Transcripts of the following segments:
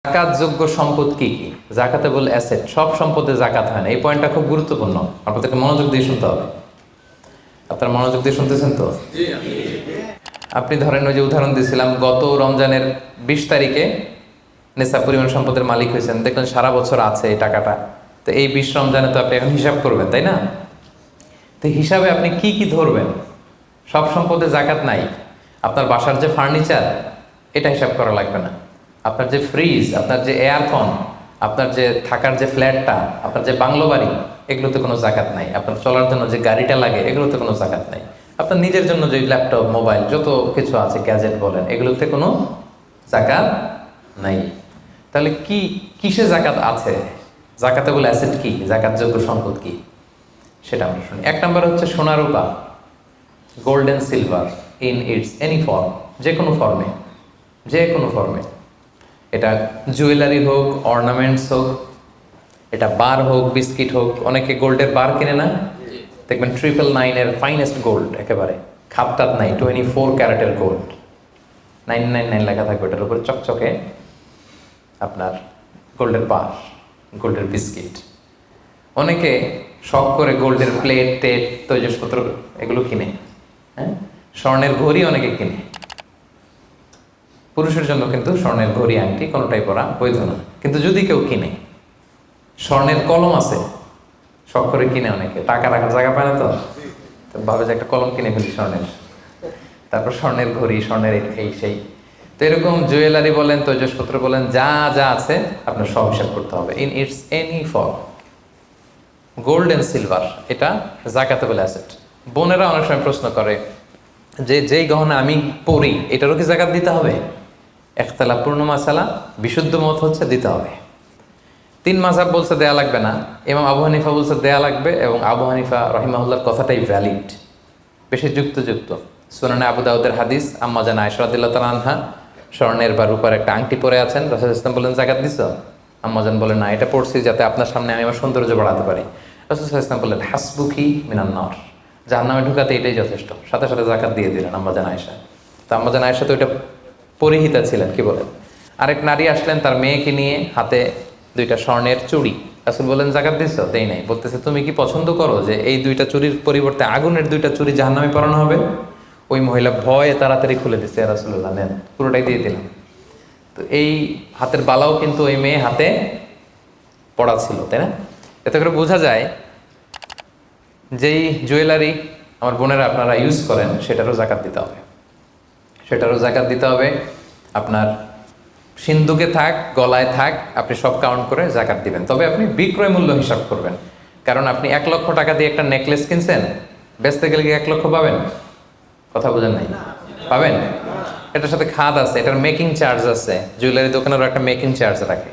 জাকাতযোগ্য সম্পদ কি কি? জাকাতেবল অ্যাসেট, সব সম্পদে জাকাত হয় না। এই পয়েন্টটা খুব গুরুত্বপূর্ণ, আপনাদেরকে মনোযোগ দিয়ে শুনতে হবে। আপনারা মনোযোগ দিয়ে শুনতেছেন তো? আপনি ধরেন, ওই যে উদাহরণ দিয়েছিলাম, গত রমজানের 20 তারিখে নেশাব পরিমাণ সম্পদের মালিক হয়েছেন, দেখলেন সারা বছর আছে এই টাকাটা। তো এই 20 রমজানে তো আপনি এখন হিসাব করবেন, তাই না? তো হিসাবে আপনি কি কি ধরবেন? সব সম্পদে জাকাত নাই। আপনার বাসার যে ফার্নিচার, এটা হিসাব করা লাগবে না। আপনার যে ফ্রিজ, আপনার যে এয়ারকন, আপনার যে থাকার যে ফ্ল্যাটটা, আপনার যে বাংলো বাড়ি, এগুলোতে কোনো জাকাত নাই। আপনার চলার জন্য যে গাড়িটা লাগে, এগুলোতে কোনো জাকাত নাই। আপনার নিজের জন্য যে ল্যাপটপ, মোবাইল, যত কিছু আছে, গ্যাজেট বলেন, এগুলোতে কোনো জাকাত নাই। তাহলে কিসে জাকাত আছে? জাকাতেবল অ্যাসেট কি, জাকাতযোগ্য সম্পদ কি, সেটা আমরা শুনি। 1 নম্বর হচ্ছে সোনা রূপা, gold and silver in its any form, যে কোনো ফর্মে, যে কোনো ফর্মে। এটা জুয়েলারি হোক, অর্নামেন্টস হোক, এটা বার হোক, বিস্কিট হোক। অনেকে গোল্ডের বার কিনে না, দেখবেন 999-এর ফাইনেস্ট গোল্ড, একেবারে খাপটাত নাই, 24 ক্যারেটের গোল্ড, 999 লেখা থাকবে ওটার উপরে চকচকে, আপনার গোল্ডের বার, গোল্ডের বিস্কিট। অনেকে শখ করে গোল্ডের প্লেট, টেট, তৈজসপত্র এগুলো কিনে। হ্যাঁ, স্বর্ণের ঘড়ি অনেকে কিনে। পুরুষের জন্য কিন্তু স্বর্ণের ঘড়ি, আংটি কোনোটাই পরা বৈধ না। কিন্তু যদি কেউ কিনে, স্বর্ণের কলম আছে, শখ করে কিনে অনেকে, টাকা রাখার জায়গা পায় না, তো ভাবে যে একটা কলম কিনে ফেলি স্বর্ণের, তারপর স্বর্ণের ঘড়ি, স্বর্ণের এই সেই। তো এরকম জুয়েলারি বলেন, তৈজসপত্র বলেন, যা যা আছে আপনার সব হিসাব করতে হবে in its any form. Gold and silver, এটা জাকাতেবল অ্যাসেট। বোনেরা অনেক সময় প্রশ্ন করে যে যেই গহনা আমি পরি, এটারও কি জাকাত দিতে হবে? ইখতিলাফপূর্ণ মাসালা, বিশুদ্ধ মত হচ্ছে দিতে হবে। 3 মাযহাব বলছে দেয়া লাগবে না, ইমাম আবু হানিফা বলছে দেয়া লাগবে, এবং আবু হানিফা রাহিমাহুল্লাহর কথাটাই ভ্যালিড, বেশি যুক্ত। সুনানে আবু দাউদের হাদিস, আম্মা জান আয়েশা রাদিয়াল্লাহু তাআলা আনহা স্বর্ণের বা রূপার একটা আংটি পরে আছেন। রাসূল সাল্লাল্লাহু আলাইহি ওয়াসাল্লাম বলেন, জাকাত দিছো? আম্মা জান বলেন, না, এটা পড়ছি যাতে আপনার সামনে আমি আমার সৌন্দর্য বাড়াতে পারি। রাসূল সাল্লাল্লাহু আলাইহি ওয়াসাল্লাম বললেন, হাসবুকি মিনান নার, জাহান্নামে ঢুকাতে এটাই যথেষ্ট। সাথে সাথে জাকাত দিয়ে দিলেন আম্মা জান আয়েশা। তো আম্মা জান আয়েশা তো এটা পরিহিতা ছিলেন, কি বলেন। আরেক নারী আসলেন তার মেয়েকে নিয়ে, হাতে 2টা স্বর্ণের চুড়ি। রাসূল বলেন, জাকাত দিছো? দেই নাই। বলতেছে, তুমি কি পছন্দ করো যে এই 2টা চুড়ির পরিবর্তে আগুনের 2টা চুড়ি জাহান্নামে পরানো হবে? ওই মহিলা ভয়ে তাড়াতাড়ি খুলে দিচ্ছে, রাসূলুল্লাহ নেন, পুরোটাই দিয়ে দিলাম। তো এই হাতের বালাও কিন্তু ওই মেয়ে হাতে পড়া ছিল, তাই না? এতে করে বোঝা যায় যেই জুয়েলারি আমার বোনেরা আপনারা ইউজ করেন, সেটারও জাকাত দিতে হবে, সেটারও জাকাত দিতে হবে। আপনার সিন্দুকে থাক, গলায় থাক, আপনি সব কাউন্ট করে জাকাত দিবেন। তবে আপনি বিক্রয় মূল্য হিসাব করবেন, কারণ আপনি 1 লক্ষ টাকা দিয়ে একটা নেকলেস কিনছেন, বেচতে গেলে কি 1 লক্ষ পাবেন? কথা বোঝেন নাই? পাবেন? এটার সাথে খাদ আছে, এটার মেকিং চার্জ আছে, জুয়েলারি দোকানেরও একটা মেকিং চার্জ রাখে।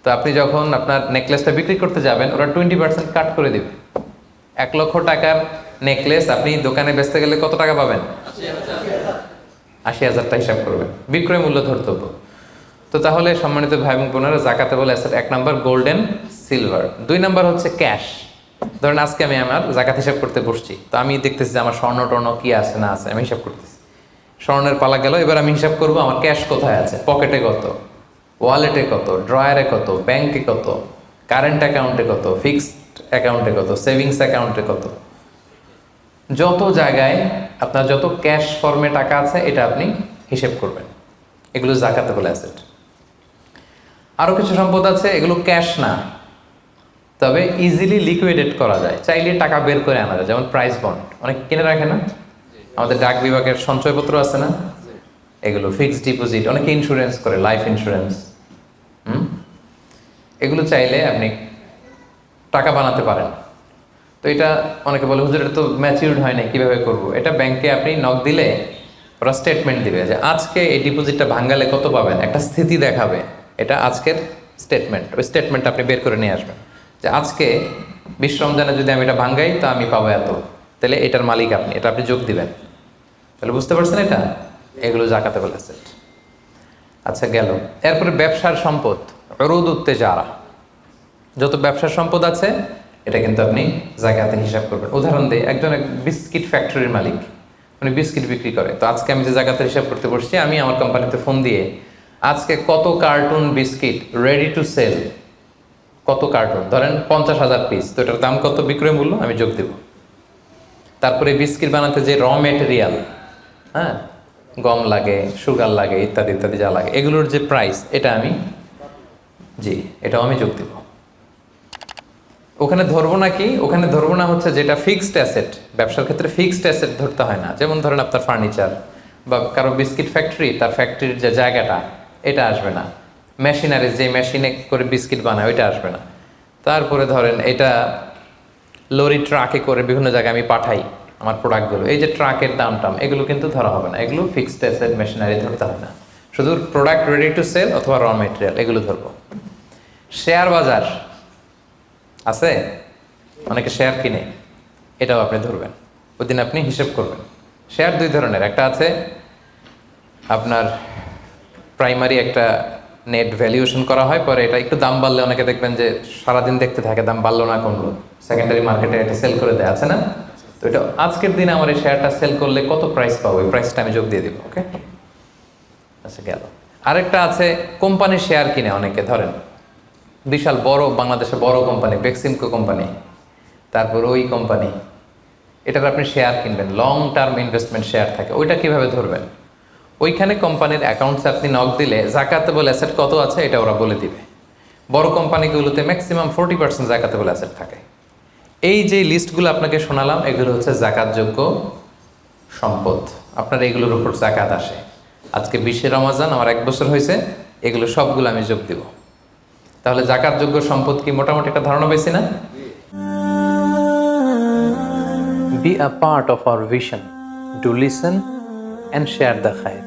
তো আপনি যখন আপনার নেকলেসটা বিক্রি করতে যাবেন, ওরা 20% কাট করে দিবে। 1 লক্ষ টাকার নেকলেস আপনি দোকানে বেচতে গেলে কত টাকা পাবেন? 80,000 হিসাব করবেন, বিক্রয় মূল্য ধর্তব্য। তো তাহলে সম্মানিত ভাই এবং বোনেরা, জাকাতেবল অ্যাসেট 1 নম্বর গোল্ড অ্যান্ড সিলভার। 2 নম্বর হচ্ছে ক্যাশ। ধরেন আজকে আমি আমার জাকাত হিসাব করতে বসছি, তো আমি দেখতেছি যে আমার স্বর্ণ টর্ণ কি আছে না আছে, আমি হিসাব করতেছি। স্বর্ণের পালা গেল, এবার আমি হিসাব করবো আমার ক্যাশ কোথায় আছে, পকেটে কত, ওয়ালেটে কত, ড্রয়ারে কত, ব্যাংকে কত, কারেন্ট অ্যাকাউন্টে কত, ফিক্সড অ্যাকাউন্টে কত, সেভিংস অ্যাকাউন্টে কত। যত জায়গায় আপনার যত ক্যাশ ফর্মে টাকা আছে, এটা আপনি হিসেব করবেন। এগুলো জাকাতেবল অ্যাসেট। আরও কিছু সম্পদ আছে, এগুলো ক্যাশ না, তবে ইজিলি লিকুইডেট করা যায়, চাইলে টাকা বের করে আনা যায়। যেমন প্রাইস বন্ড অনেক কিনে রাখে না, আমাদের ডাক বিভাগের সঞ্চয়পত্র আছে না, এগুলো ফিক্সড ডিপোজিট, অনেকে ইন্স্যুরেন্স করে, লাইফ ইন্স্যুরেন্স। এগুলো চাইলে আপনি টাকা বানাতে পারেন। তো এটা অনেকে বলে, হুজুর এটা তো ম্যাচিউরড হয় না, কীভাবে করবো? এটা ব্যাংকে আপনি নক দিলে ওরা স্টেটমেন্ট দিবে যে আজকে এই ডিপোজিটটা ভাঙালে কত পাবেন, একটা স্থিতি দেখাবে। এটা আজকের স্টেটমেন্ট, ওই স্টেটমেন্ট আপনি বের করে নিয়ে আসবেন যে আজকে 20 রমজানে যদি আমি এটা ভাঙ্গাই তো আমি পাবো এত, তাহলে এটার মালিক আপনি, এটা আপনি যোগ দিবেন। তাহলে বুঝতে পারছেন এটা? এগুলো জাকাতেবল অ্যাসেট। আচ্ছা, গেল। এরপরে ব্যবসার সম্পদ, উরুদ উত্তেজারা, যত ব্যবসার সম্পদ আছে এটা কিন্তু আপনি জাকাতে হিসাব করবেন। উদাহরণ দিই, একজন বিস্কিট ফ্যাক্টরির মালিক, উনি বিস্কিট বিক্রি করে। তো আজকে আমি যে জাকাতের হিসাব করতে বসছি, আমি আমার কোম্পানিতে ফোন দিয়ে আজকে কত carton biscuit ready to sell, কত কার্টুন, ধরেন 50,000 পিস, তো এটার দাম কত, বিক্রয় মূল্য আমি যোগ দেব। তারপরে বিস্কিট বানাতে যে র মেটেরিয়াল, হ্যাঁ, গম লাগে, সুগার লাগে, ইত্যাদি ইত্যাদি যা লাগে, এগুলোর যে প্রাইস, এটা আমি, জি, এটাও আমি যোগ দেব। ওখানে ধরবো না কি, ওখানে ধরবো না হচ্ছে যেটা ফিক্সড অ্যাসেট। ব্যবসার ক্ষেত্রে ফিক্সড অ্যাসেট ধরতে হয় না। যেমন ধরেন আপনার ফার্নিচার বা কারো বিস্কিট ফ্যাক্টরি, তার ফ্যাক্টরির যে জায়গাটা, এটা আসবে না। মেশিনারি, যে মেশিনে করে বিস্কিট বানায়, ওইটা আসবে না। তারপরে ধরেন এটা লরি ট্রাকে করে বিভিন্ন জায়গায় আমি পাঠাই আমার প্রোডাক্টগুলো, এই যে ট্রাকের দাম টাম, এগুলো কিন্তু ধরা হবে না। এগুলো ফিক্সড অ্যাসেট, মেশিনারি ধরতে হয় না। শুধু প্রোডাক্ট রেডি টু সেল অথবা র মেটেরিয়াল, এগুলো ধরবো। শেয়ার বাজার আছে, অনেকে শেয়ার কিনে, এটাও আপনি ধরবেন। ওই দিন আপনি হিসেব করবেন। শেয়ার দুই ধরনের, একটা আছে আপনার প্রাইমারি, একটা নেট ভ্যালুয়েশন করা হয়, পরে এটা একটু দাম বাড়লে অনেকে দেখবেন যে সারাদিন দেখতে থাকে দাম বাড়লো না কমলো, সেকেন্ডারি মার্কেটে এটা সেল করে দেয়, আছে না? তো এটা আজকের দিনে আমার এই শেয়ারটা সেল করলে কত প্রাইস পাবো, ওই প্রাইসটা আমি যোগ দিয়ে দিব। ওকে, আচ্ছা গেল। আরেকটা আছে কোম্পানির শেয়ার কিনে অনেকে, ধরেন বিশাল বড়, বাংলাদেশে বড় কোম্পানি, বেক্সিমকো কোম্পানি, তারপর ওই কোম্পানি, এটার আপনি শেয়ার কিনবেন, লং টার্ম ইনভেস্টমেন্ট শেয়ার থাকে, ওইটা কিভাবে ধরবেন? ওইখানে কোম্পানির অ্যাকাউন্টসে আপনি নক দিলে জাকাতেবল অ্যাসেট কত আছে এটা ওরা বলে দিবে। বড় কোম্পানিগুলোতে ম্যাক্সিমাম 40% জাকাতেবল অ্যাসেট থাকে। এই যে লিস্টগুলো আপনাকে শোনালাম, এগুলো হচ্ছে জাকাতযোগ্য সম্পদ। আপনার এইগুলোর উপর জাকাত আসে। আজকে 20 রমজান, আমার 1 বছর হয়েছে, এগুলো সবগুলো আমি যোগ দিব। তাহলে জাকাতযোগ্য সম্পদ কি, মোটামুটি একটা ধারণা পেয়েছি না? Be a part of our vision. Do listen and share the khair.